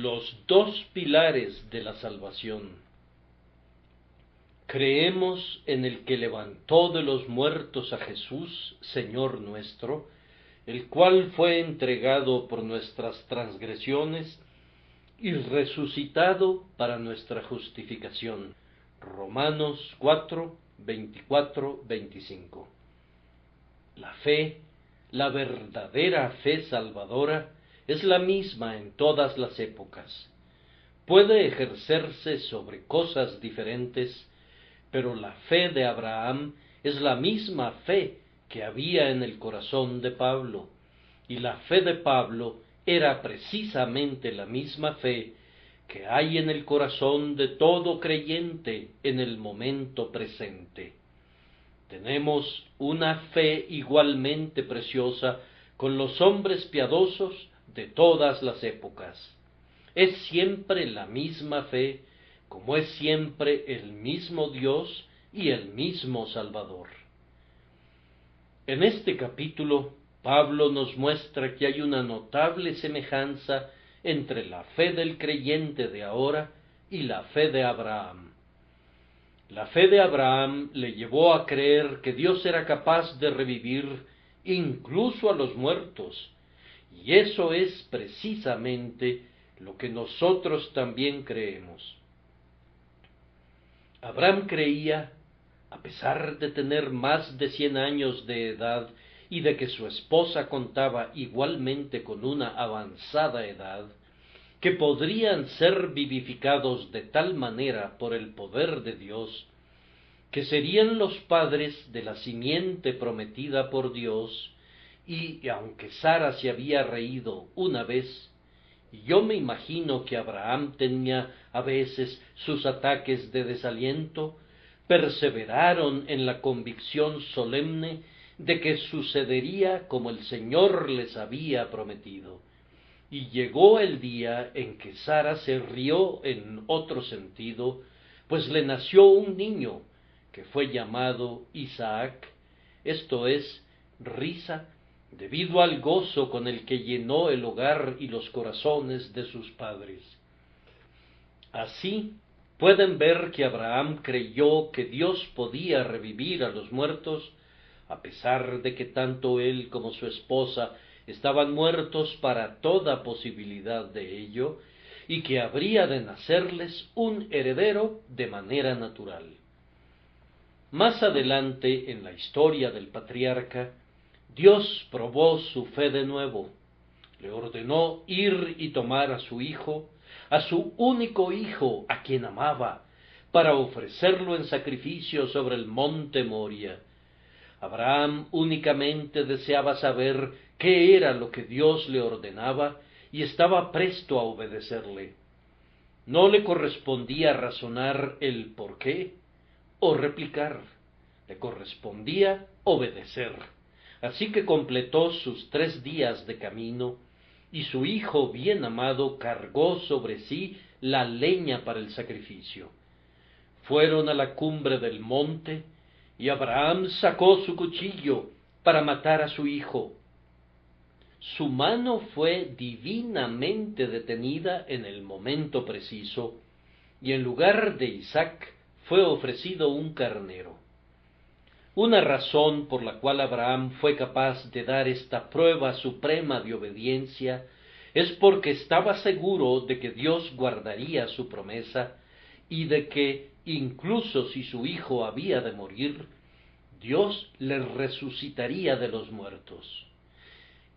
Los dos pilares de la salvación. Creemos en el que levantó de los muertos a Jesús, Señor nuestro, el cual fue entregado por nuestras transgresiones y resucitado para nuestra justificación. Romanos 4, 24, 25. La fe, la verdadera fe salvadora, es la misma en todas las épocas. Puede ejercerse sobre cosas diferentes, pero la fe de Abraham es la misma fe que había en el corazón de Pablo, y la fe de Pablo era precisamente la misma fe que hay en el corazón de todo creyente en el momento presente. Tenemos una fe igualmente preciosa con los hombres piadosos de todas las épocas. Es siempre la misma fe, como es siempre el mismo Dios y el mismo Salvador. En este capítulo, Pablo nos muestra que hay una notable semejanza entre la fe del creyente de ahora y la fe de Abraham. La fe de Abraham le llevó a creer que Dios era capaz de revivir incluso a los muertos, y eso es precisamente lo que nosotros también creemos. Abraham creía, a pesar de tener más de 100 años de edad y de que su esposa contaba igualmente con una avanzada edad, que podrían ser vivificados de tal manera por el poder de Dios, que serían los padres de la simiente prometida por Dios, y aunque Sara se había reído una vez, yo me imagino que Abraham tenía a veces sus ataques de desaliento, perseveraron en la convicción solemne de que sucedería como el Señor les había prometido. Y llegó el día en que Sara se rió en otro sentido, pues le nació un niño, que fue llamado Isaac, esto es, risa, debido al gozo con el que llenó el hogar y los corazones de sus padres. Así, pueden ver que Abraham creyó que Dios podía revivir a los muertos, a pesar de que tanto él como su esposa estaban muertos para toda posibilidad de ello, y que habría de nacerles un heredero de manera natural. Más adelante en la historia del patriarca, Dios probó su fe de nuevo. Le ordenó ir y tomar a su hijo, a su único hijo, a quien amaba, para ofrecerlo en sacrificio sobre el monte Moria. Abraham únicamente deseaba saber qué era lo que Dios le ordenaba y estaba presto a obedecerle. No le correspondía razonar el por qué o replicar, le correspondía obedecer. Así que completó sus 3 días de camino, y su hijo bien amado cargó sobre sí la leña para el sacrificio. Fueron a la cumbre del monte, y Abraham sacó su cuchillo para matar a su hijo. Su mano fue divinamente detenida en el momento preciso, y en lugar de Isaac fue ofrecido un carnero. Una razón por la cual Abraham fue capaz de dar esta prueba suprema de obediencia es porque estaba seguro de que Dios guardaría su promesa y de que, incluso si su hijo había de morir, Dios le resucitaría de los muertos.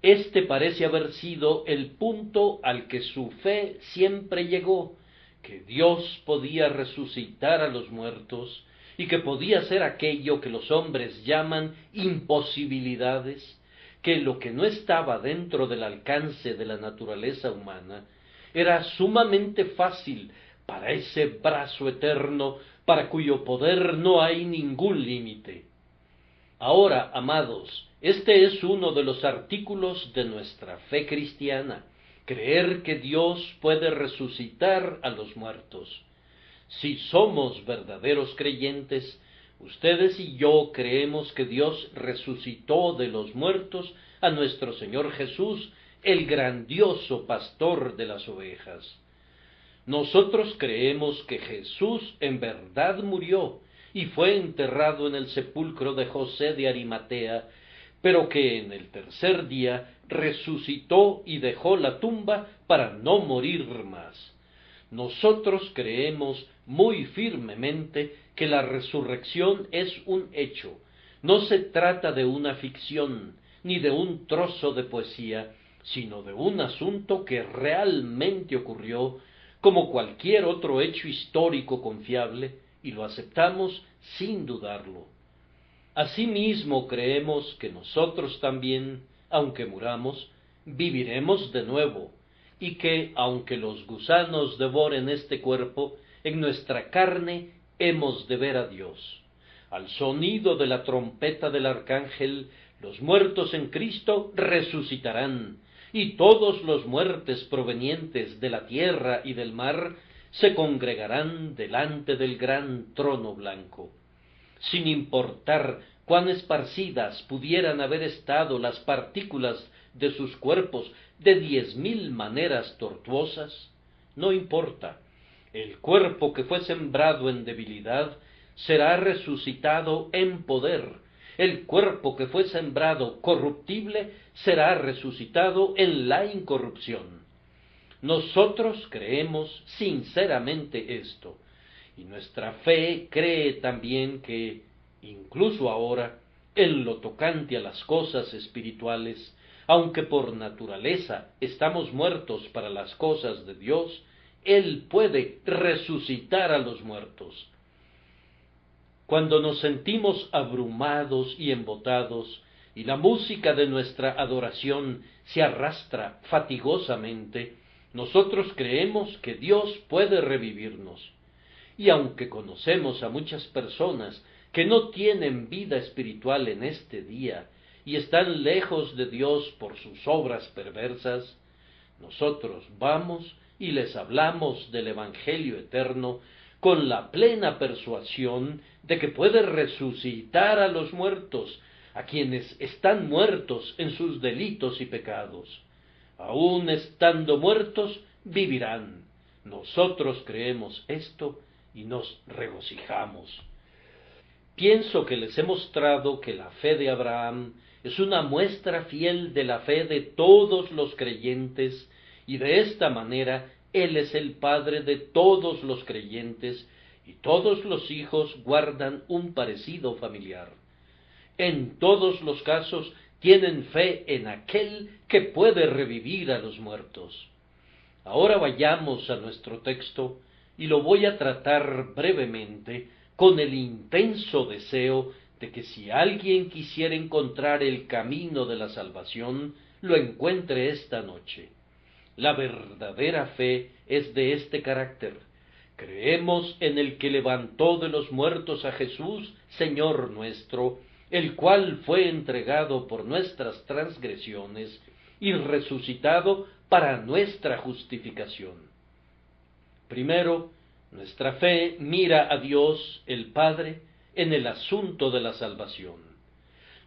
Este parece haber sido el punto al que su fe siempre llegó, que Dios podía resucitar a los muertos y que podía hacer aquello que los hombres llaman imposibilidades, que lo que no estaba dentro del alcance de la naturaleza humana era sumamente fácil para ese brazo eterno para cuyo poder no hay ningún límite. Ahora, amados, este es uno de los artículos de nuestra fe cristiana, creer que Dios puede resucitar a los muertos. Si somos verdaderos creyentes, ustedes y yo creemos que Dios resucitó de los muertos a nuestro Señor Jesús, el grandioso pastor de las ovejas. Nosotros creemos que Jesús en verdad murió y fue enterrado en el sepulcro de José de Arimatea, pero que en el tercer día resucitó y dejó la tumba para no morir más. Nosotros creemos muy firmemente que la resurrección es un hecho. No se trata de una ficción, ni de un trozo de poesía, sino de un asunto que realmente ocurrió, como cualquier otro hecho histórico confiable, y lo aceptamos sin dudarlo. Asimismo creemos que nosotros también, aunque muramos, viviremos de nuevo, y que, aunque los gusanos devoren este cuerpo, en nuestra carne hemos de ver a Dios. Al sonido de la trompeta del arcángel, los muertos en Cristo resucitarán, y todos los muertos provenientes de la tierra y del mar se congregarán delante del gran trono blanco. Sin importar cuán esparcidas pudieran haber estado las partículas de sus cuerpos de 10.000 maneras tortuosas, no importa. El cuerpo que fue sembrado en debilidad será resucitado en poder. El cuerpo que fue sembrado corruptible será resucitado en la incorrupción. Nosotros creemos sinceramente esto, y nuestra fe cree también que, incluso ahora, en lo tocante a las cosas espirituales, aunque por naturaleza estamos muertos para las cosas de Dios, Él puede resucitar a los muertos. Cuando nos sentimos abrumados y embotados, y la música de nuestra adoración se arrastra fatigosamente, nosotros creemos que Dios puede revivirnos. Y aunque conocemos a muchas personas que no tienen vida espiritual en este día y están lejos de Dios por sus obras perversas, nosotros vamos y les hablamos del Evangelio eterno con la plena persuasión de que puede resucitar a los muertos, a quienes están muertos en sus delitos y pecados. Aun estando muertos, vivirán. Nosotros creemos esto y nos regocijamos. Pienso que les he mostrado que la fe de Abraham es una muestra fiel de la fe de todos los creyentes, y de esta manera Él es el Padre de todos los creyentes, y todos los hijos guardan un parecido familiar. En todos los casos tienen fe en aquel que puede revivir a los muertos. Ahora vayamos a nuestro texto, y lo voy a tratar brevemente, con el intenso deseo de que si alguien quisiera encontrar el camino de la salvación, lo encuentre esta noche. La verdadera fe es de este carácter. Creemos en el que levantó de los muertos a Jesús, Señor nuestro, el cual fue entregado por nuestras transgresiones y resucitado para nuestra justificación. Primero, nuestra fe mira a Dios, el Padre, en el asunto de la salvación.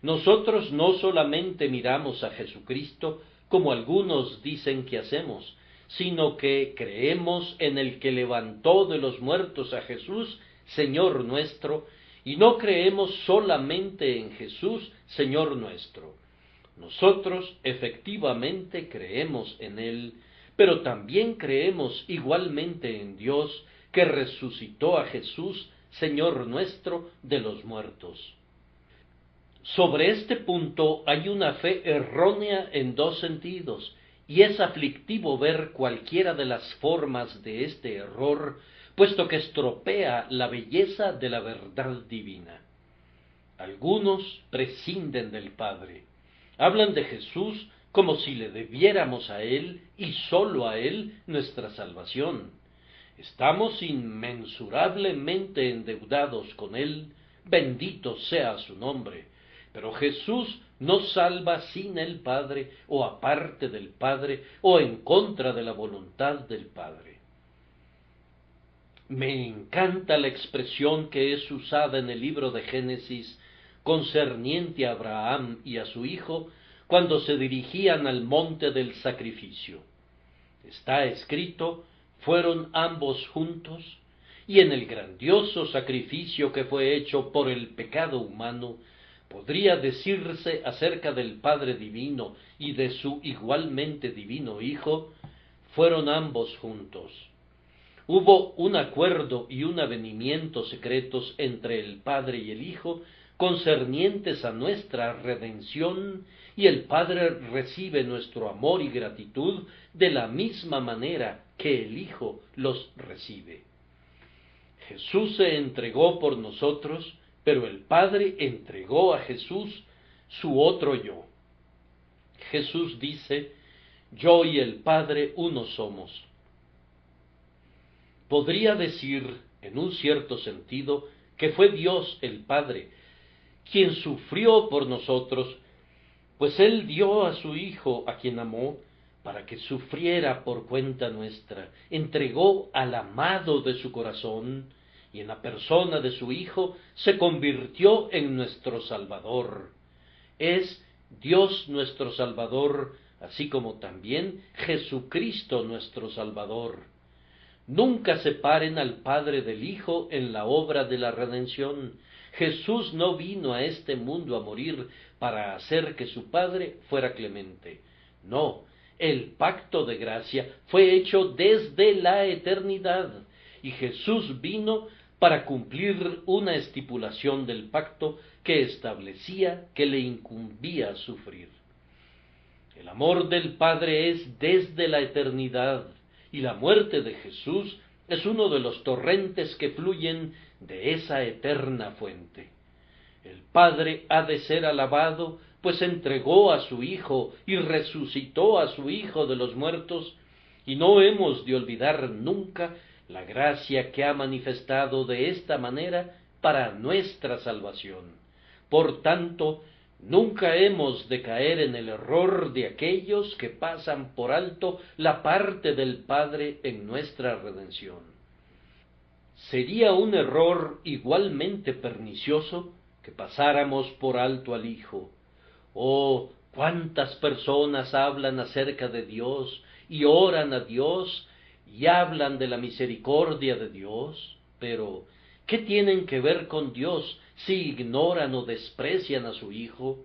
Nosotros no solamente miramos a Jesucristo, como algunos dicen que hacemos, sino que creemos en el que levantó de los muertos a Jesús, Señor nuestro, y no creemos solamente en Jesús, Señor nuestro. Nosotros efectivamente creemos en Él, pero también creemos igualmente en Dios, que resucitó a Jesús, Señor nuestro, de los muertos. Sobre este punto hay una fe errónea en dos sentidos, y es aflictivo ver cualquiera de las formas de este error, puesto que estropea la belleza de la verdad divina. Algunos prescinden del Padre, hablan de Jesús como si le debiéramos a Él y sólo a Él nuestra salvación. Estamos inmensurablemente endeudados con Él, bendito sea su nombre, pero Jesús no salva sin el Padre, o aparte del Padre, o en contra de la voluntad del Padre. Me encanta la expresión que es usada en el libro de Génesis concerniente a Abraham y a su hijo cuando se dirigían al monte del sacrificio. Está escrito: fueron ambos juntos, y en el grandioso sacrificio que fue hecho por el pecado humano, podría decirse acerca del Padre Divino y de su igualmente divino Hijo, fueron ambos juntos. Hubo un acuerdo y un avenimiento secretos entre el Padre y el Hijo, concernientes a nuestra redención, y el Padre recibe nuestro amor y gratitud de la misma manera que el Hijo los recibe. Jesús se entregó por nosotros, pero el Padre entregó a Jesús su otro yo. Jesús dice: yo y el Padre uno somos. Podría decir, en un cierto sentido, que fue Dios el Padre quien sufrió por nosotros, pues Él dio a su Hijo, a quien amó, para que sufriera por cuenta nuestra. Entregó al amado de su corazón, y en la persona de su Hijo se convirtió en nuestro Salvador. Es Dios nuestro Salvador, así como también Jesucristo nuestro Salvador. Nunca separen al Padre del Hijo en la obra de la redención. Jesús no vino a este mundo a morir para hacer que su Padre fuera clemente. No, el pacto de gracia fue hecho desde la eternidad, y Jesús vino para cumplir una estipulación del pacto que establecía que le incumbía sufrir. El amor del Padre es desde la eternidad, y la muerte de Jesús es uno de los torrentes que fluyen de esa eterna fuente. El Padre ha de ser alabado, pues entregó a su Hijo y resucitó a su Hijo de los muertos, y no hemos de olvidar nunca la gracia que ha manifestado de esta manera para nuestra salvación. Por tanto, nunca hemos de caer en el error de aquellos que pasan por alto la parte del Padre en nuestra redención. Sería un error igualmente pernicioso que pasáramos por alto al Hijo. Oh, cuántas personas hablan acerca de Dios y oran a Dios y hablan de la misericordia de Dios, pero ¿qué tienen que ver con Dios si ignoran o desprecian a su Hijo?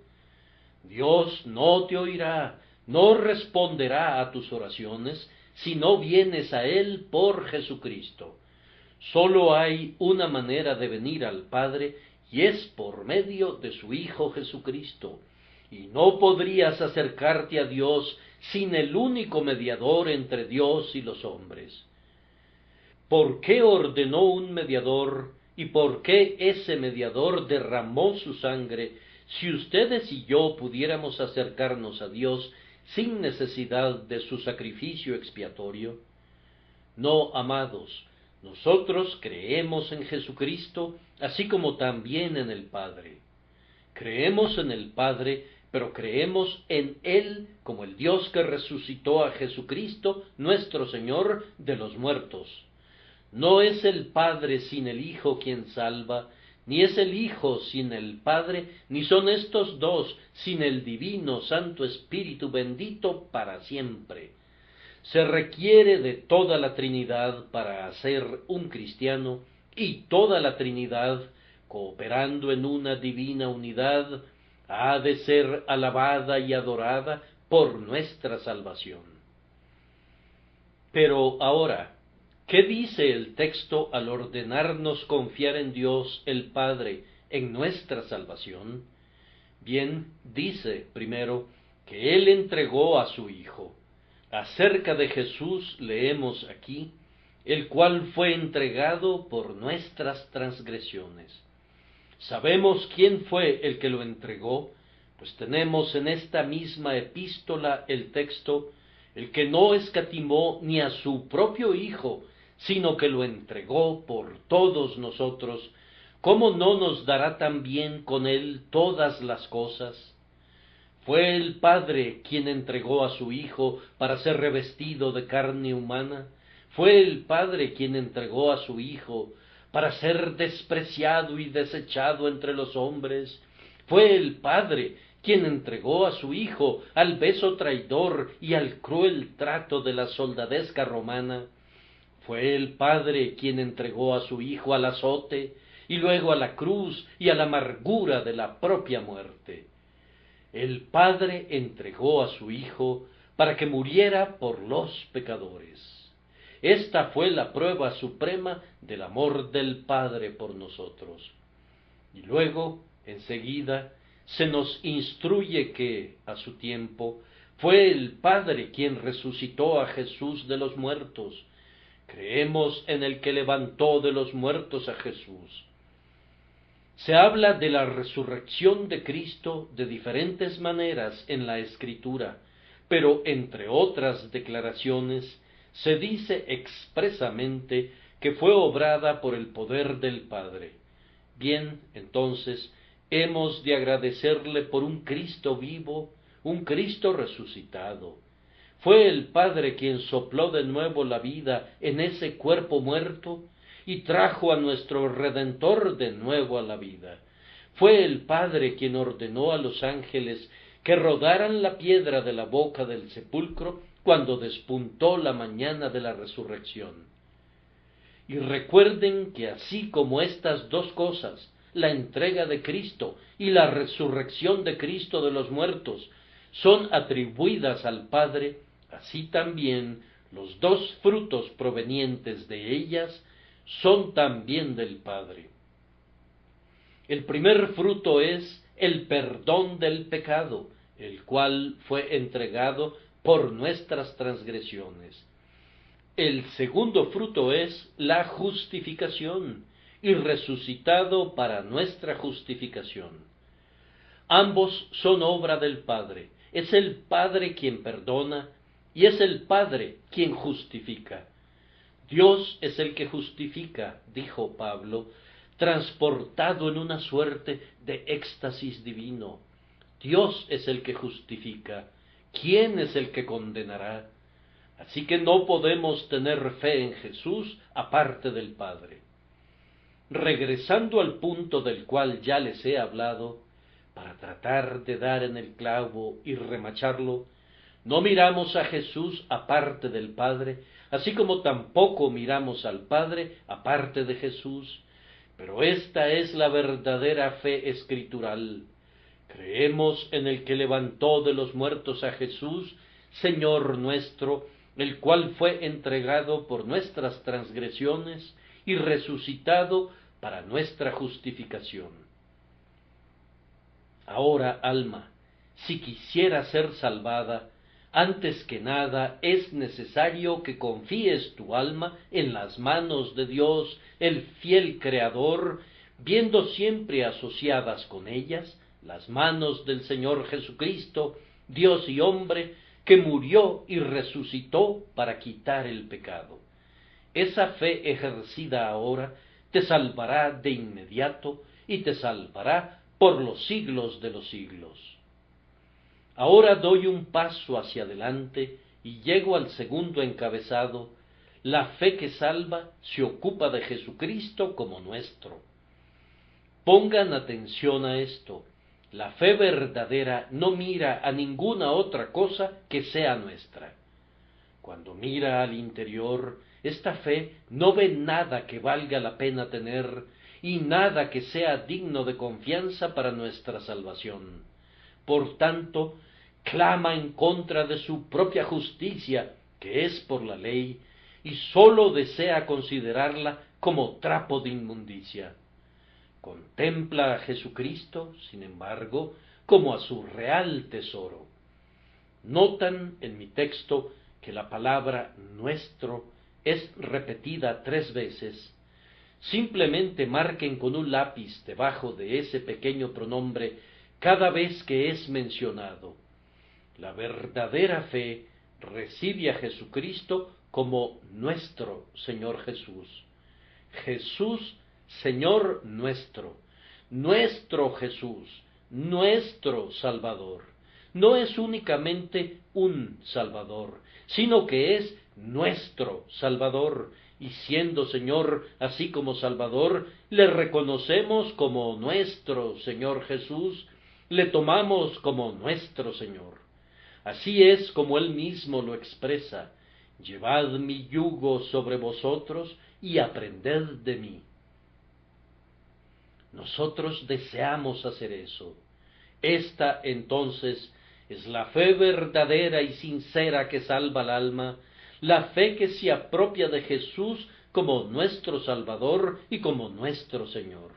Dios no te oirá, no responderá a tus oraciones si no vienes a Él por Jesucristo. Sólo hay una manera de venir al Padre, y es por medio de su Hijo Jesucristo. Y no podrías acercarte a Dios sin el único mediador entre Dios y los hombres. ¿Por qué ordenó un mediador y por qué ese mediador derramó su sangre, si ustedes y yo pudiéramos acercarnos a Dios sin necesidad de su sacrificio expiatorio? No, amados, nosotros creemos en Jesucristo, así como también en el Padre. Creemos en el Padre, pero creemos en Él como el Dios que resucitó a Jesucristo, nuestro Señor, de los muertos. No es el Padre sin el Hijo quien salva, ni es el Hijo sin el Padre, ni son estos dos sin el Divino Santo Espíritu bendito para siempre. Se requiere de toda la Trinidad para ser un cristiano, y toda la Trinidad, cooperando en una divina unidad, ha de ser alabada y adorada por nuestra salvación. Pero ahora, ¿qué dice el texto al ordenarnos confiar en Dios el Padre en nuestra salvación? Bien, dice primero que Él entregó a su Hijo. Acerca de Jesús leemos aquí, el cual fue entregado por nuestras transgresiones. Sabemos quién fue el que lo entregó, pues tenemos en esta misma epístola el texto, el que no escatimó ni a su propio Hijo, sino que lo entregó por todos nosotros, ¿cómo no nos dará también con él todas las cosas? ¿Fue el Padre quien entregó a su Hijo para ser revestido de carne humana? ¿Fue el Padre quien entregó a su Hijo para ser despreciado y desechado entre los hombres? ¿Fue el Padre quien entregó a su Hijo al beso traidor y al cruel trato de la soldadesca romana? Fue el Padre quien entregó a su Hijo al azote, y luego a la cruz y a la amargura de la propia muerte. El Padre entregó a su Hijo para que muriera por los pecadores. Esta fue la prueba suprema del amor del Padre por nosotros. Y luego, enseguida, se nos instruye que, a su tiempo, fue el Padre quien resucitó a Jesús de los muertos. Creemos en el que levantó de los muertos a Jesús. Se habla de la resurrección de Cristo de diferentes maneras en la Escritura, pero entre otras declaraciones se dice expresamente que fue obrada por el poder del Padre. Bien, entonces, hemos de agradecerle por un Cristo vivo, un Cristo resucitado. Fue el Padre quien sopló de nuevo la vida en ese cuerpo muerto y trajo a nuestro Redentor de nuevo a la vida. Fue el Padre quien ordenó a los ángeles que rodaran la piedra de la boca del sepulcro cuando despuntó la mañana de la resurrección. Y recuerden que así como estas dos cosas, la entrega de Cristo y la resurrección de Cristo de los muertos, son atribuidas al Padre, así también los dos frutos provenientes de ellas son también del Padre. El primer fruto es el perdón del pecado, el cual fue entregado por nuestras transgresiones. El segundo fruto es la justificación, y resucitado para nuestra justificación. Ambos son obra del Padre. Es el Padre quien perdona y es el Padre quien justifica. Dios es el que justifica, dijo Pablo, transportado en una suerte de éxtasis divino. Dios es el que justifica. ¿Quién es el que condenará? Así que no podemos tener fe en Jesús aparte del Padre. Regresando al punto del cual ya les he hablado, para tratar de dar en el clavo y remacharlo, no miramos a Jesús aparte del Padre, así como tampoco miramos al Padre aparte de Jesús, pero esta es la verdadera fe escritural. Creemos en el que levantó de los muertos a Jesús, Señor nuestro, el cual fue entregado por nuestras transgresiones y resucitado para nuestra justificación. Ahora, alma, si quisiera ser salvada, antes que nada es necesario que confíes tu alma en las manos de Dios, el fiel Creador, viendo siempre asociadas con ellas las manos del Señor Jesucristo, Dios y hombre, que murió y resucitó para quitar el pecado. Esa fe ejercida ahora te salvará de inmediato y te salvará por los siglos de los siglos. Ahora doy un paso hacia adelante y llego al segundo encabezado. La fe que salva se ocupa de Jesucristo como nuestro. Pongan atención a esto. La fe verdadera no mira a ninguna otra cosa que sea nuestra. Cuando mira al interior, esta fe no ve nada que valga la pena tener y nada que sea digno de confianza para nuestra salvación. Por tanto, clama en contra de su propia justicia, que es por la ley, y sólo desea considerarla como trapo de inmundicia. Contempla a Jesucristo, sin embargo, como a su real tesoro. Notan en mi texto que la palabra nuestro es repetida 3 veces. Simplemente marquen con un lápiz debajo de ese pequeño pronombre cada vez que es mencionado. La verdadera fe recibe a Jesucristo como nuestro Señor Jesús. Jesús, Señor nuestro, nuestro Jesús, nuestro Salvador. No es únicamente un Salvador, sino que es nuestro Salvador, y siendo Señor así como Salvador, le reconocemos como nuestro Señor Jesús, le tomamos como nuestro Señor. Así es como Él mismo lo expresa: Llevad mi yugo sobre vosotros y aprended de mí. Nosotros deseamos hacer eso. Esta, entonces, es la fe verdadera y sincera que salva el alma, la fe que se apropia de Jesús como nuestro Salvador y como nuestro Señor.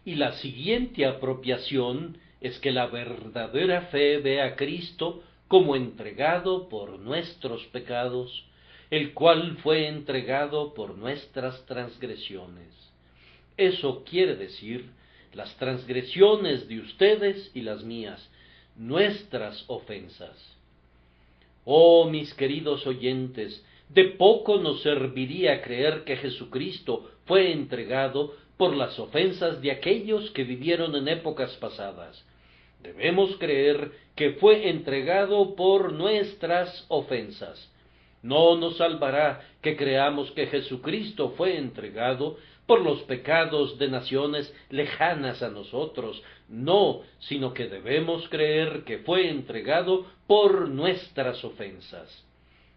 Y la siguiente apropiación es que la verdadera fe ve a Cristo como entregado por nuestros pecados, el cual fue entregado por nuestras transgresiones. Eso quiere decir las transgresiones de ustedes y las mías, nuestras ofensas. Oh, mis queridos oyentes, de poco nos serviría creer que Jesucristo fue entregado por las ofensas de aquellos que vivieron en épocas pasadas. Debemos creer que fue entregado por nuestras ofensas. No nos salvará que creamos que Jesucristo fue entregado por los pecados de naciones lejanas a nosotros. No, sino que debemos creer que fue entregado por nuestras ofensas.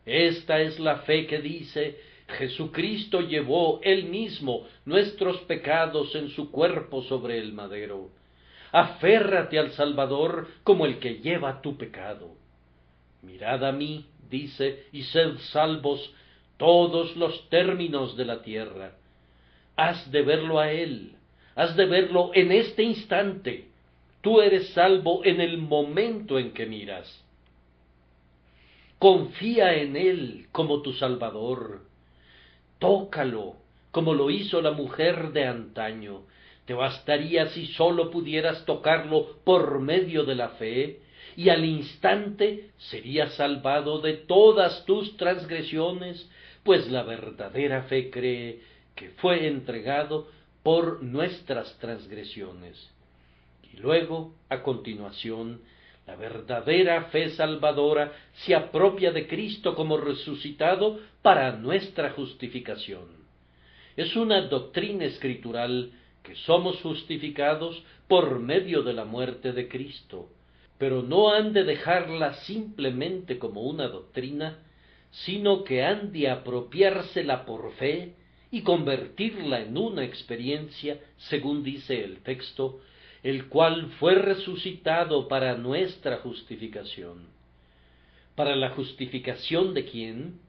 Esta es la fe que dice: Jesucristo llevó él mismo nuestros pecados en su cuerpo sobre el madero. Aférrate al Salvador como el que lleva tu pecado. Mirad a mí, dice, y sed salvos todos los términos de la tierra. Has de verlo a él, has de verlo en este instante. Tú eres salvo en el momento en que miras. Confía en él como tu Salvador. Tócalo como lo hizo la mujer de antaño. Te bastaría si sólo pudieras tocarlo por medio de la fe, y al instante serías salvado de todas tus transgresiones, pues la verdadera fe cree que fue entregado por nuestras transgresiones. Y luego, a continuación, la verdadera fe salvadora se apropia de Cristo como resucitado para nuestra justificación. Es una doctrina escritural que somos justificados por medio de la muerte de Cristo, pero no han de dejarla simplemente como una doctrina, sino que han de apropiársela por fe y convertirla en una experiencia, según dice el texto, el cual fue resucitado para nuestra justificación. ¿Para la justificación de quién?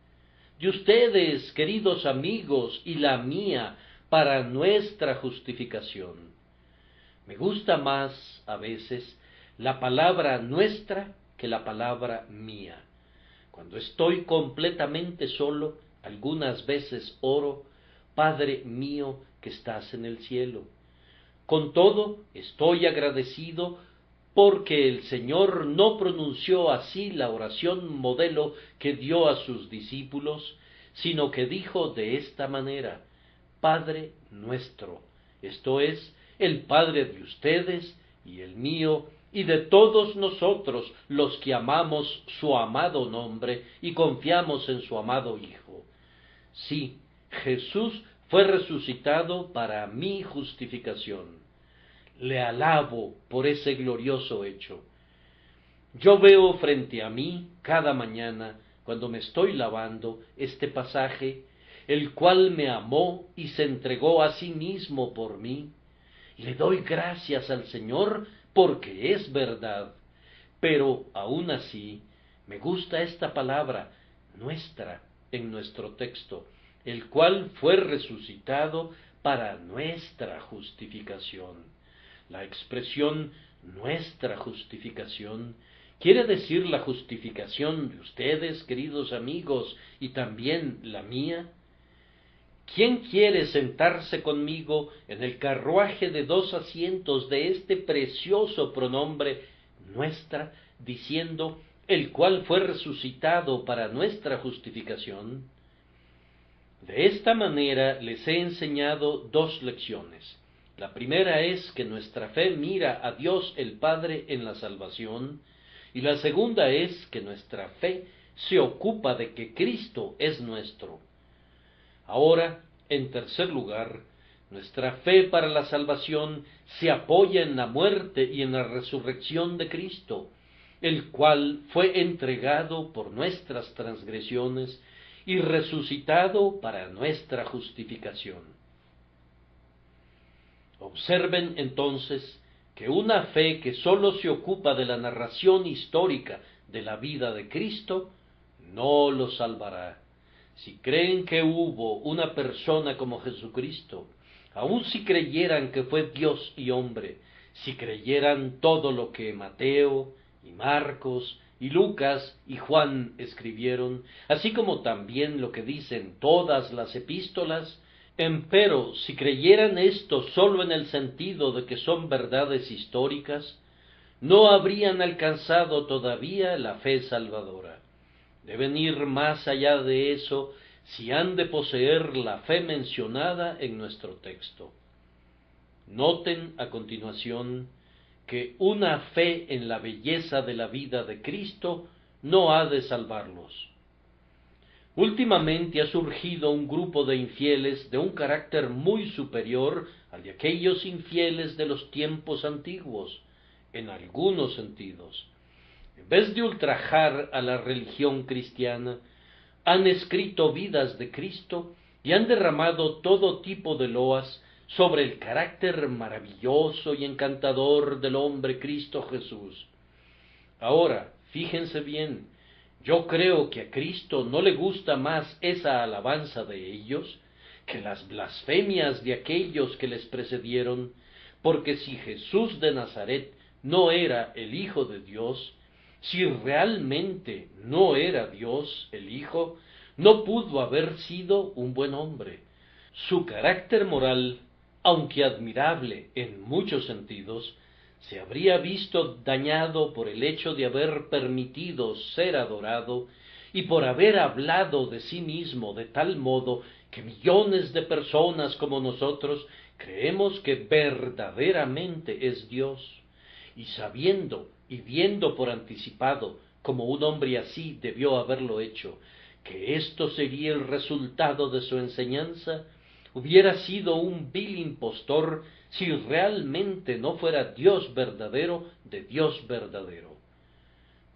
De ustedes, queridos amigos, y la mía, para nuestra justificación. Me gusta más, a veces, la palabra nuestra que la palabra mía. Cuando estoy completamente solo, algunas veces oro: Padre mío que estás en el cielo. Con todo, estoy agradecido porque el Señor no pronunció así la oración modelo que dio a sus discípulos, sino que dijo de esta manera: Padre nuestro, esto es, el Padre de ustedes y el mío, y de todos nosotros los que amamos su amado nombre y confiamos en su amado Hijo. Sí, Jesús fue resucitado para mi justificación. Le alabo por ese glorioso hecho. Yo veo frente a mí cada mañana, cuando me estoy lavando, este pasaje, el cual me amó y se entregó a sí mismo por mí. Le doy gracias al Señor porque es verdad, pero aún así me gusta esta palabra nuestra en nuestro texto, el cual fue resucitado para nuestra justificación. La expresión nuestra justificación quiere decir la justificación de ustedes, queridos amigos, y también la mía. ¿Quién quiere sentarse conmigo en el carruaje de 2 asientos de este precioso pronombre nuestra, diciendo el cual fue resucitado para nuestra justificación? De esta manera les he enseñado 2 lecciones. La primera es que nuestra fe mira a Dios el Padre en la salvación, y la segunda es que nuestra fe se ocupa de que Cristo es nuestro. Ahora, en tercer lugar, nuestra fe para la salvación se apoya en la muerte y en la resurrección de Cristo. el cual fue entregado por nuestras transgresiones y resucitado para nuestra justificación. Observen entonces que una fe que sólo se ocupa de la narración histórica de la vida de Cristo no lo salvará. Si creen que hubo una persona como Jesucristo, aun si creyeran que fue Dios y hombre, si creyeran todo lo que Mateo y Marcos y Lucas y Juan escribieron, así como también lo que dicen todas las epístolas, empero si creyeran esto sólo en el sentido de que son verdades históricas, no habrían alcanzado todavía la fe salvadora. Deben ir más allá de eso si han de poseer la fe mencionada en nuestro texto. Noten a continuación que una fe en la belleza de la vida de Cristo no ha de salvarlos. Últimamente ha surgido un grupo de infieles de un carácter muy superior al de aquellos infieles de los tiempos antiguos, en algunos sentidos. En vez de ultrajar a la religión cristiana, han escrito vidas de Cristo y han derramado todo tipo de loas sobre el carácter maravilloso y encantador del hombre Cristo Jesús. Ahora, fíjense bien, yo creo que a Cristo no le gusta más esa alabanza de ellos que las blasfemias de aquellos que les precedieron, porque si Jesús de Nazaret no era el Hijo de Dios, si realmente no era Dios el Hijo, no pudo haber sido un buen hombre. Su carácter moral, aunque admirable en muchos sentidos, se habría visto dañado por el hecho de haber permitido ser adorado y por haber hablado de sí mismo de tal modo que millones de personas como nosotros creemos que verdaderamente es Dios, y sabiendo y viendo por anticipado, como un hombre así debió haberlo hecho, que esto sería el resultado de su enseñanza, hubiera sido un vil impostor si realmente no fuera Dios verdadero de Dios verdadero.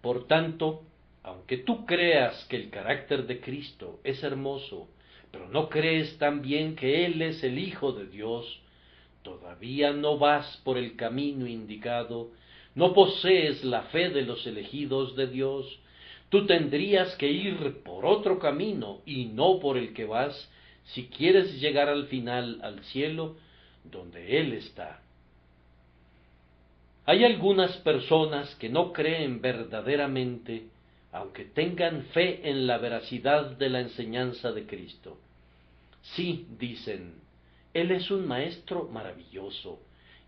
Por tanto, aunque tú creas que el carácter de Cristo es hermoso, pero no crees también que Él es el Hijo de Dios, todavía no vas por el camino indicado, no posees la fe de los elegidos de Dios. Tú tendrías que ir por otro camino y no por el que vas, si quieres llegar al final al cielo, donde Él está. Hay algunas personas que no creen verdaderamente, aunque tengan fe en la veracidad de la enseñanza de Cristo. Sí, dicen, Él es un maestro maravilloso,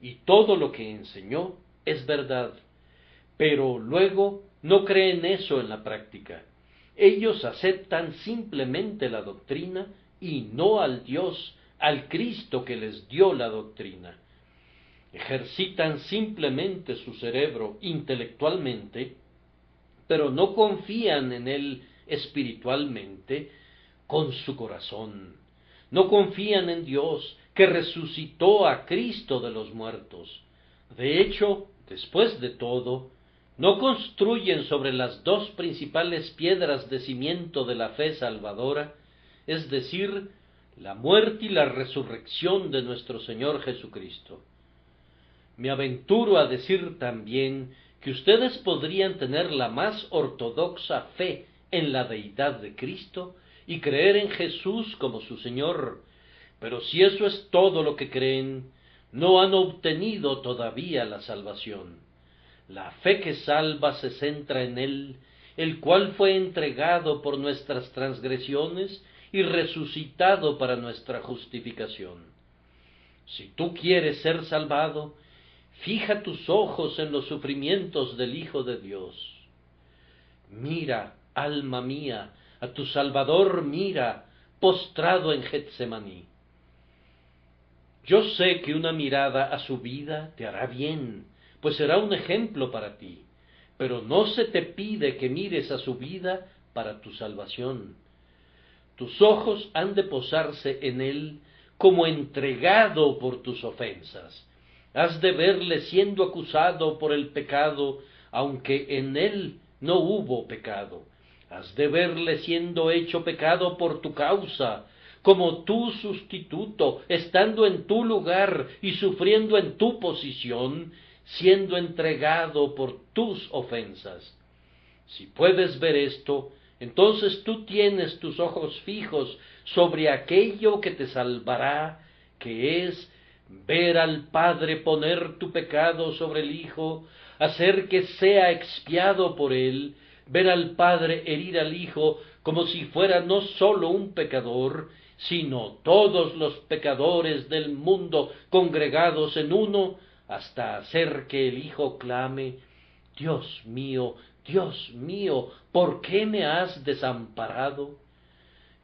y todo lo que enseñó es verdad, pero luego no creen eso en la práctica. Ellos aceptan simplemente la doctrina y no al Dios, al Cristo que les dio la doctrina. Ejercitan simplemente su cerebro intelectualmente, pero no confían en Él espiritualmente con su corazón. No confían en Dios que resucitó a Cristo de los muertos. De hecho, después de todo, no construyen sobre las dos principales piedras de cimiento de la fe salvadora, es decir, la muerte y la resurrección de nuestro Señor Jesucristo. Me aventuro a decir también que ustedes podrían tener la más ortodoxa fe en la deidad de Cristo y creer en Jesús como su Señor, pero si eso es todo lo que creen, no han obtenido todavía la salvación. La fe que salva se centra en Él, el cual fue entregado por nuestras transgresiones y resucitado para nuestra justificación. Si tú quieres ser salvado, fija tus ojos en los sufrimientos del Hijo de Dios. Mira, alma mía, a tu Salvador mira, postrado en Getsemaní. Yo sé que una mirada a su vida te hará bien, pues será un ejemplo para ti, pero no se te pide que mires a su vida para tu salvación. Tus ojos han de posarse en Él como entregado por tus ofensas. Has de verle siendo acusado por el pecado, aunque en él no hubo pecado. Has de verle siendo hecho pecado por tu causa, como tu sustituto, estando en tu lugar y sufriendo en tu posición, siendo entregado por tus ofensas. Si puedes ver esto, entonces tú tienes tus ojos fijos sobre aquello que te salvará, que es ver al Padre poner tu pecado sobre el Hijo, hacer que sea expiado por él, ver al Padre herir al Hijo como si fuera no sólo un pecador, sino todos los pecadores del mundo congregados en uno, hasta hacer que el Hijo clame: Dios mío, ¿por qué me has desamparado?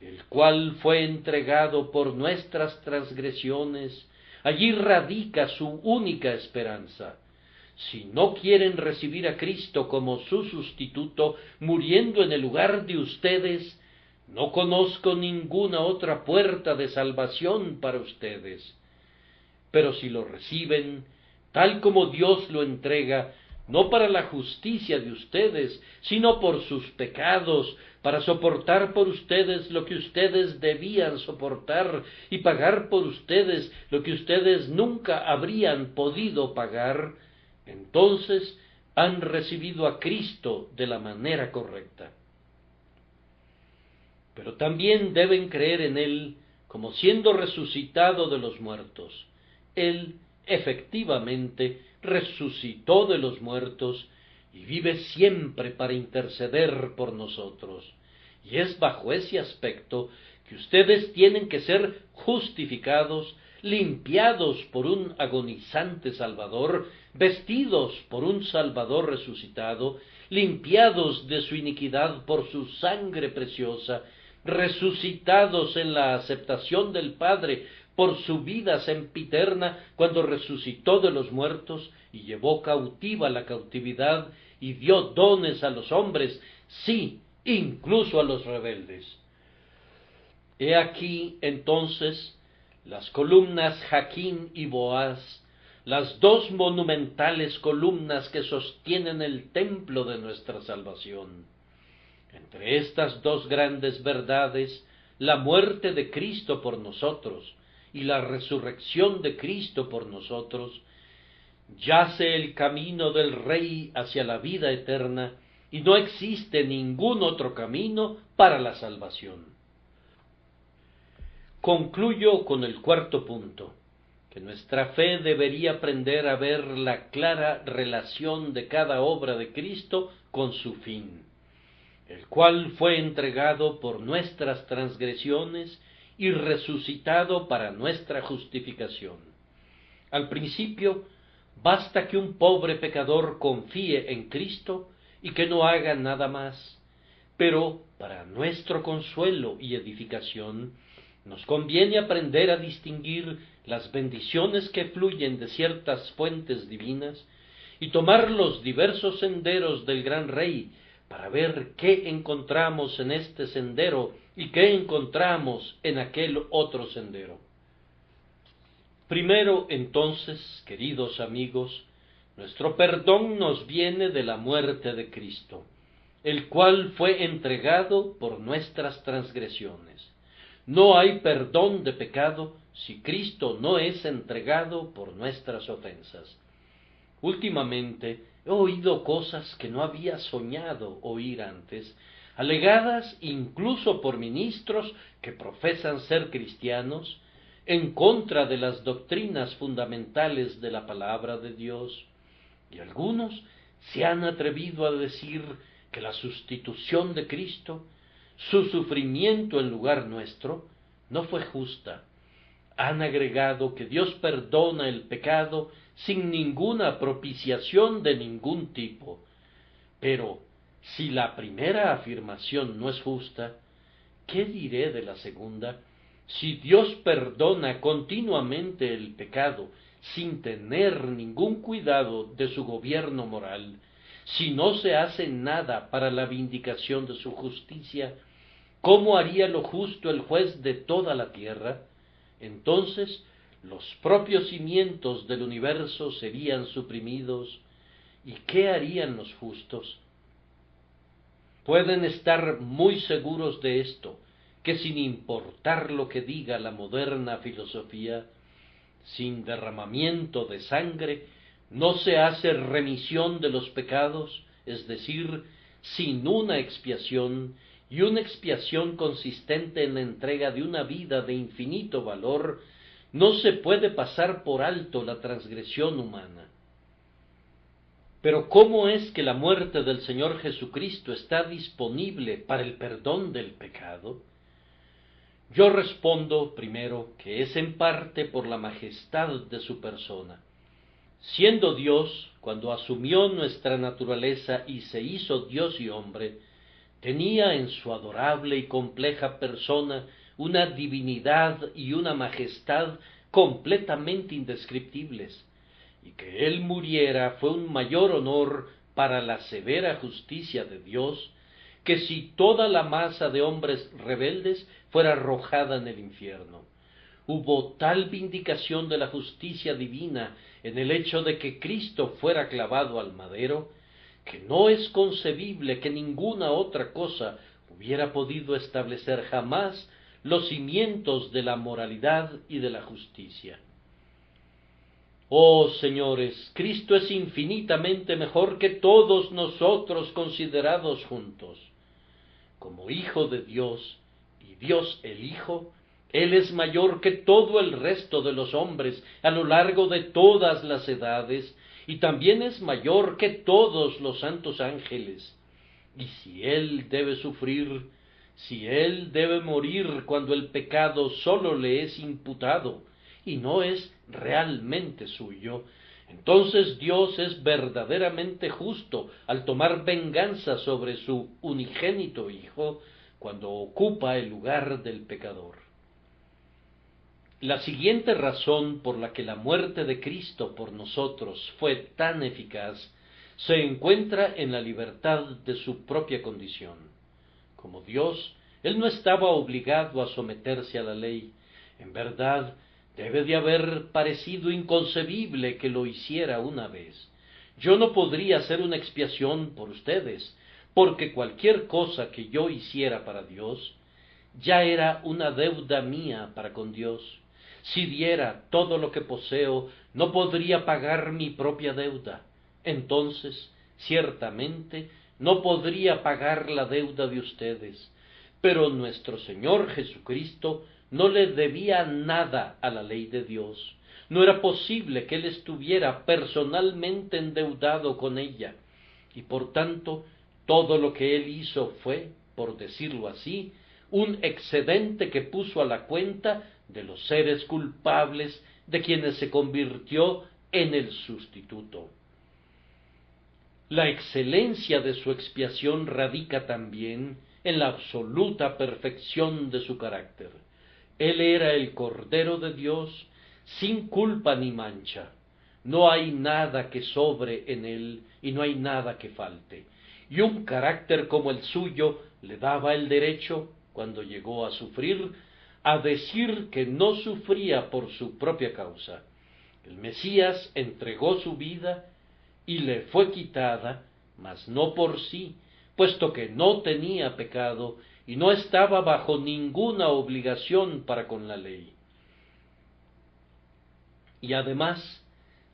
El cual fue entregado por nuestras transgresiones, allí radica su única esperanza. Si no quieren recibir a Cristo como su sustituto, muriendo en el lugar de ustedes, no conozco ninguna otra puerta de salvación para ustedes. Pero si lo reciben, tal como Dios lo entrega, no para la justicia de ustedes, sino por sus pecados, para soportar por ustedes lo que ustedes debían soportar y pagar por ustedes lo que ustedes nunca habrían podido pagar, entonces han recibido a Cristo de la manera correcta. Pero también deben creer en Él como siendo resucitado de los muertos. Él efectivamente resucitó de los muertos y vive siempre para interceder por nosotros. Y es bajo ese aspecto que ustedes tienen que ser justificados, limpiados por un agonizante Salvador, vestidos por un Salvador resucitado, limpiados de su iniquidad por su sangre preciosa, resucitados en la aceptación del Padre por su vida sempiterna cuando resucitó de los muertos y llevó cautiva la cautividad y dio dones a los hombres, sí, incluso a los rebeldes. He aquí entonces las columnas Jaquín y Boaz, las dos monumentales columnas que sostienen el templo de nuestra salvación. Entre estas dos grandes verdades, la muerte de Cristo por nosotros y la resurrección de Cristo por nosotros, yace el camino del Rey hacia la vida eterna, y no existe ningún otro camino para la salvación. Concluyo con el cuarto punto, que nuestra fe debería aprender a ver la clara relación de cada obra de Cristo con su fin, el cual fue entregado por nuestras transgresiones y resucitado para nuestra justificación. Al principio, basta que un pobre pecador confíe en Cristo y que no haga nada más, pero para nuestro consuelo y edificación, nos conviene aprender a distinguir las bendiciones que fluyen de ciertas fuentes divinas y tomar los diversos senderos del gran Rey para ver qué encontramos en este sendero y qué encontramos en aquel otro sendero. Primero, entonces, queridos amigos, nuestro perdón nos viene de la muerte de Cristo, el cual fue entregado por nuestras transgresiones. No hay perdón de pecado si Cristo no es entregado por nuestras ofensas. Últimamente he oído cosas que no había soñado oír antes, alegadas incluso por ministros que profesan ser cristianos, en contra de las doctrinas fundamentales de la palabra de Dios, y algunos se han atrevido a decir que la sustitución de Cristo, su sufrimiento en lugar nuestro, no fue justa. Han agregado que Dios perdona el pecado sin ninguna propiciación de ningún tipo. Pero si la primera afirmación no es justa, ¿qué diré de la segunda? Si Dios perdona continuamente el pecado sin tener ningún cuidado de su gobierno moral, si no se hace nada para la vindicación de su justicia, ¿cómo haría lo justo el juez de toda la tierra? Entonces los propios cimientos del universo serían suprimidos, ¿Y qué harían los justos? Pueden estar muy seguros de esto, que sin importar lo que diga la moderna filosofía, sin derramamiento de sangre no se hace remisión de los pecados, es decir, sin una expiación, y una expiación consistente en la entrega de una vida de infinito valor, no se puede pasar por alto la transgresión humana. Pero ¿cómo es que la muerte del Señor Jesucristo está disponible para el perdón del pecado? Yo respondo primero que es en parte por la majestad de su persona. Siendo Dios, cuando asumió nuestra naturaleza y se hizo Dios y hombre, tenía en su adorable y compleja persona una divinidad y una majestad completamente indescriptibles, y que él muriera fue un mayor honor para la severa justicia de Dios, que si toda la masa de hombres rebeldes fuera arrojada en el infierno. Hubo tal vindicación de la justicia divina en el hecho de que Cristo fuera clavado al madero, que no es concebible que ninguna otra cosa hubiera podido establecer jamás los cimientos de la moralidad y de la justicia. Oh señores, Cristo es infinitamente mejor que todos nosotros considerados juntos. Como Hijo de Dios y Dios el Hijo, Él es mayor que todo el resto de los hombres a lo largo de todas las edades, y también es mayor que todos los santos ángeles. Y si Él debe sufrir, si Él debe morir cuando el pecado sólo le es imputado y no es realmente suyo, entonces Dios es verdaderamente justo al tomar venganza sobre su unigénito Hijo cuando ocupa el lugar del pecador. La siguiente razón por la que la muerte de Cristo por nosotros fue tan eficaz se encuentra en la libertad de su propia condición. Como Dios, Él no estaba obligado a someterse a la ley. En verdad, debe de haber parecido inconcebible que lo hiciera una vez. Yo no podría hacer una expiación por ustedes, porque cualquier cosa que yo hiciera para Dios, ya era una deuda mía para con Dios. Si diera todo lo que poseo, no podría pagar mi propia deuda. Entonces, ciertamente, no podría pagar la deuda de ustedes. Pero nuestro Señor Jesucristo no le debía nada a la ley de Dios. No era posible que Él estuviera personalmente endeudado con ella. Y por tanto, todo lo que Él hizo fue, por decirlo así, un excedente que puso a la cuenta de los seres culpables de quienes se convirtió en el sustituto. La excelencia de su expiación radica también en la absoluta perfección de su carácter. Él era el Cordero de Dios, sin culpa ni mancha. No hay nada que sobre en él y no hay nada que falte. Y un carácter como el suyo le daba el derecho, cuando llegó a sufrir, a decir que no sufría por su propia causa. El Mesías entregó su vida y le fue quitada, mas no por sí, puesto que no tenía pecado y no estaba bajo ninguna obligación para con la ley. Y además,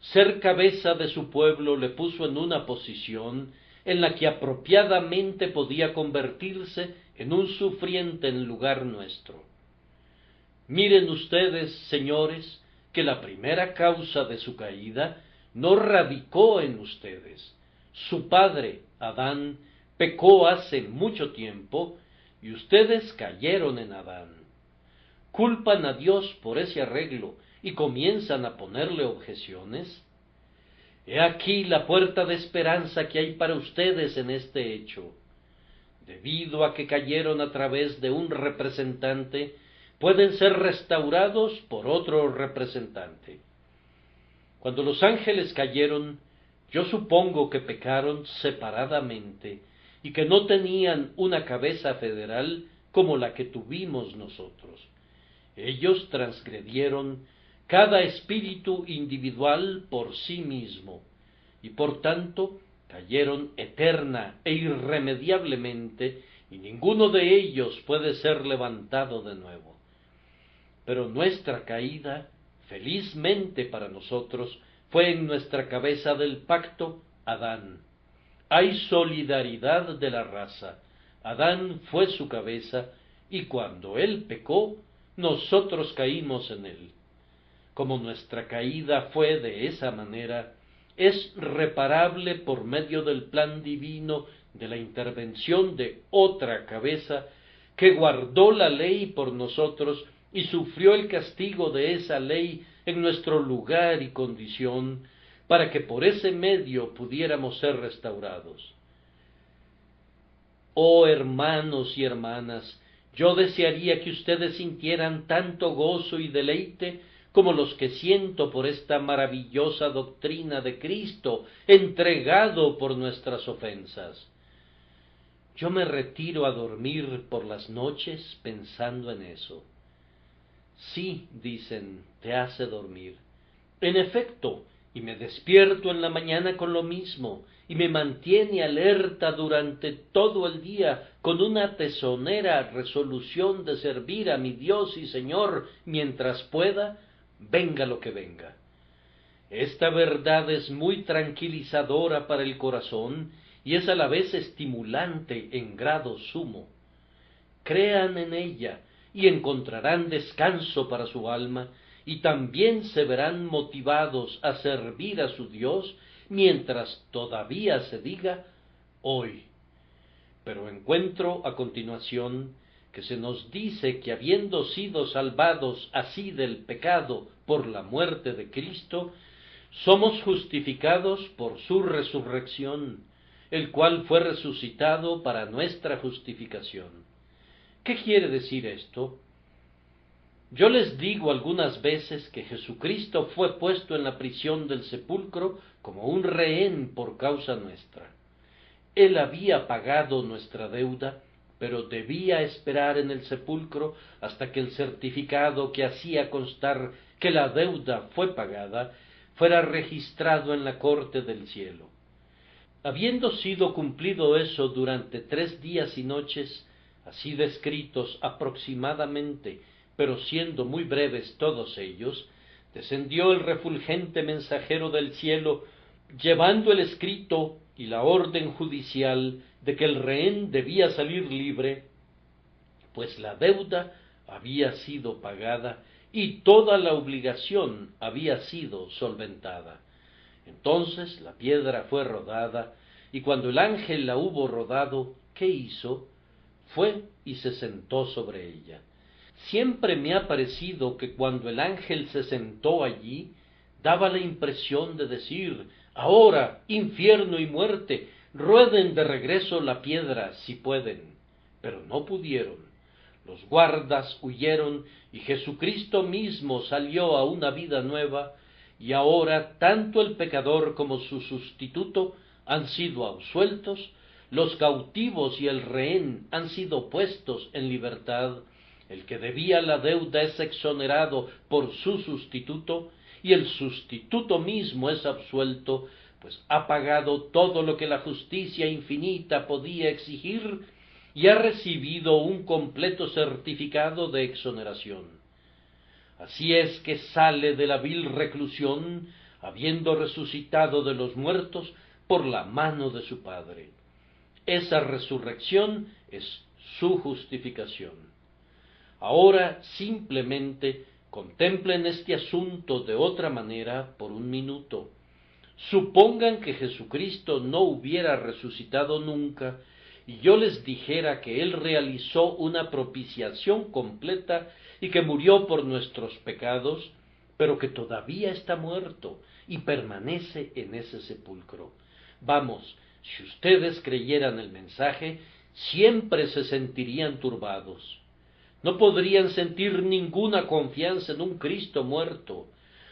ser cabeza de su pueblo le puso en una posición en la que apropiadamente podía convertirse en un sufriente en lugar nuestro. Miren ustedes, señores, que la primera causa de su caída no radicó en ustedes. Su padre, Adán, pecó hace mucho tiempo y ustedes cayeron en Adán. ¿Culpan a Dios por ese arreglo y comienzan a ponerle objeciones? He aquí la puerta de esperanza que hay para ustedes en este hecho. Debido a que cayeron a través de un representante, pueden ser restaurados por otro representante. Cuando los ángeles cayeron, yo supongo que pecaron separadamente y que no tenían una cabeza federal como la que tuvimos nosotros. Ellos transgredieron cada espíritu individual por sí mismo, y por tanto cayeron eterna e irremediablemente, y ninguno de ellos puede ser levantado de nuevo. Pero nuestra caída, felizmente para nosotros, fue en nuestra cabeza del pacto, Adán. Hay solidaridad de la raza. Adán fue su cabeza, y cuando él pecó, nosotros caímos en él. Como nuestra caída fue de esa manera, es reparable por medio del plan divino de la intervención de otra cabeza que guardó la ley por nosotros y sufrió el castigo de esa ley en nuestro lugar y condición, para que por ese medio pudiéramos ser restaurados. Oh hermanos y hermanas, yo desearía que ustedes sintieran tanto gozo y deleite como los que siento por esta maravillosa doctrina de Cristo, entregado por nuestras ofensas. Yo me retiro a dormir por las noches pensando en eso. Sí, dicen, te hace dormir. En efecto, y me despierto en la mañana con lo mismo, y me mantiene alerta durante todo el día con una tesonera resolución de servir a mi Dios y Señor mientras pueda, venga lo que venga. Esta verdad es muy tranquilizadora para el corazón y es a la vez estimulante en grado sumo. Crean en ella y encontrarán descanso para su alma, y también se verán motivados a servir a su Dios mientras todavía se diga hoy. Pero encuentro a continuación que se nos dice que habiendo sido salvados así del pecado por la muerte de Cristo, somos justificados por su resurrección, el cual fue resucitado para nuestra justificación. ¿Qué quiere decir esto? Yo les digo algunas veces que Jesucristo fue puesto en la prisión del sepulcro como un rehén por causa nuestra. Él había pagado nuestra deuda, pero debía esperar en el sepulcro hasta que el certificado que hacía constar que la deuda fue pagada fuera registrado en la corte del cielo. Habiendo sido cumplido eso durante 3 días y noches, así descritos aproximadamente, pero siendo muy breves todos ellos, descendió el refulgente mensajero del cielo, llevando el escrito y la orden judicial de que el rehén debía salir libre, pues la deuda había sido pagada y toda la obligación había sido solventada. Entonces la piedra fue rodada, y cuando el ángel la hubo rodado, ¿qué hizo? Fue y se sentó sobre ella. Siempre me ha parecido que cuando el ángel se sentó allí, daba la impresión de decir: ahora, infierno y muerte, rueden de regreso la piedra si pueden. Pero no pudieron. Los guardas huyeron y Jesucristo mismo salió a una vida nueva, y ahora tanto el pecador como su sustituto han sido absueltos, los cautivos y el rehén han sido puestos en libertad, el que debía la deuda es exonerado por su sustituto, y el sustituto mismo es absuelto, pues ha pagado todo lo que la justicia infinita podía exigir, y ha recibido un completo certificado de exoneración. Así es que sale de la vil reclusión, habiendo resucitado de los muertos por la mano de su Padre. Esa resurrección es su justificación. Ahora simplemente contemplen este asunto de otra manera por un minuto. Supongan que Jesucristo no hubiera resucitado nunca, y yo les dijera que Él realizó una propiciación completa y que murió por nuestros pecados, pero que todavía está muerto y permanece en ese sepulcro. Vamos, si ustedes creyeran el mensaje, siempre se sentirían turbados. No podrían sentir ninguna confianza en un Cristo muerto.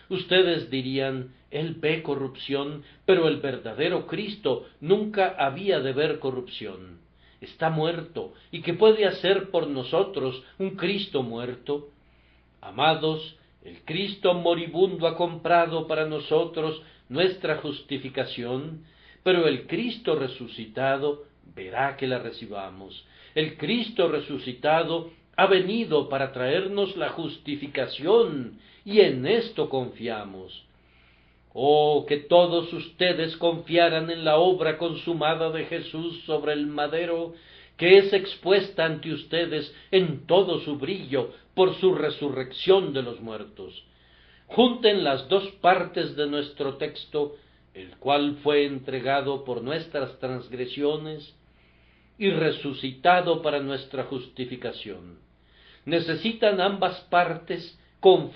Ustedes dirían: Él ve corrupción, pero el verdadero Cristo nunca había de ver corrupción. Está muerto, ¿y qué puede hacer por nosotros un Cristo muerto? Amados, el Cristo moribundo ha comprado para nosotros nuestra justificación, pero el Cristo resucitado verá que la recibamos. El Cristo resucitado ha venido para traernos la justificación, y en esto confiamos. Oh, que todos ustedes confiaran en la obra consumada de Jesús sobre el madero, que es expuesta ante ustedes en todo su brillo por su resurrección de los muertos. Junten las dos partes de nuestro texto, el cual fue entregado por nuestras transgresiones y resucitado para nuestra justificación. Necesitan ambas partes confiar